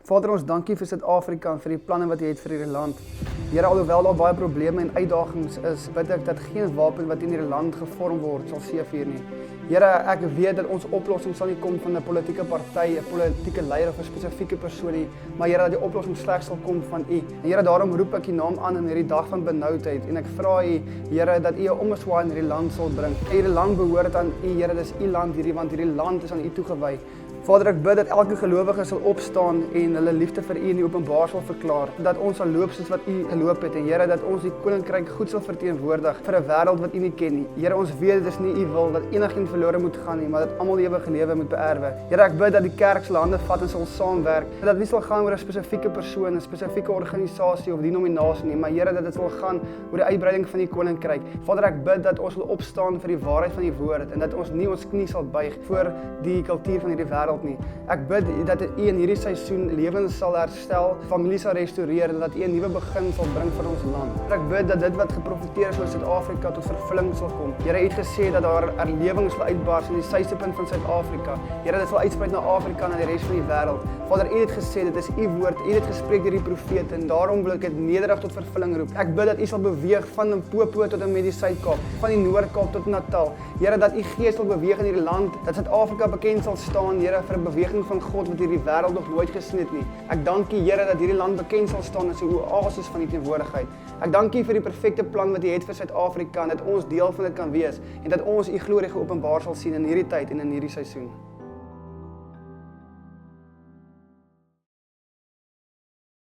Vader, ons dankie vir Suid-Afrika en vir die planne wat U het vir hierdie land. Here, alhoewel daar baie probleme en uitdagings is, bid ek dat geen wapen wat in hierdie land gevorm word, sal seëvier nie. Here, ek weet dat ons oplossing sal nie kom van 'n politieke party, 'n politieke leier of 'n spesifieke persoon nie, maar Here, dat die oplossing slegs sal kom van U. En Here, daarom roep ek U naam aan in hierdie dag van benoudheid en ek vra U, Here, dat U 'n ommeswaai in hierdie land sal bring. Hierdie land behoort aan U, Here, dis U land hierdie, want hierdie land is aan U toegewy. Vader, ek bid dat elke gelowige sal opstaan en hulle liefde vir U in die openbaar sal verklaar. Dat ons sal loop soos wat U geloop het en Here, dat ons die koninkryk goed sal verteenwoordig vir 'n wêreld wat U nie ken nie. Here, ons weet dit is nie U wil dat enigiemand verlore moet gaan nie, maar dat almal ewige lewe moet beerwe. Here, ek bid dat die kerk se hande vat en sal saamwerk. Dat nie sal gaan oor 'n spesifieke persoon, 'n spesifieke organisasie of denominasie nie, maar Here, dat dit sal gaan oor die uitbreiding van die koninkryk. Vader, ek bid dat ons sal opstaan vir die waarheid van die woord en dat ons nie ons knie sal buig voor die kultuur van hierdie wêreld nie. Ek bid dat U in hierdie seisoen lewens sal herstel, families sal restoreer en dat U 'n nuwe begin sal bring vir ons land. Ek bid dat dit wat geprofeteer is oor Suid-Afrika tot vervulling sal kom. Here, U het gesê dat daar herlewing sal uitbars in die suidepunt van Suid-Afrika. Here, dit sal uitsprei na Afrika en na die res van die wêreld. Vader, U het gesê dit is U woord, U het gespreek deur die profete en daarom wil ek dit nederig tot vervulling roep. Ek bid dat U sal beweeg van Limpopo tot en met die Suid-Kaap, van die Noord-Kaap tot Natal. Here, dat U Gees sal beweeg in hierdie land, dat Suid-Afrika bekend sal staan, Here, vir 'n beweging van God wat hierdie wêreld nog nooit gesien het nie. Ek dank U, Here, dat hierdie land bekend sal staan as 'n oasis van U teenwoordigheid. Ek dank U vir die perfekte plan wat U het vir Suid-Afrika en dat ons deel van dit kan wees en dat ons U glorie geopenbaar sal sien in hierdie tyd en in hierdie seisoen.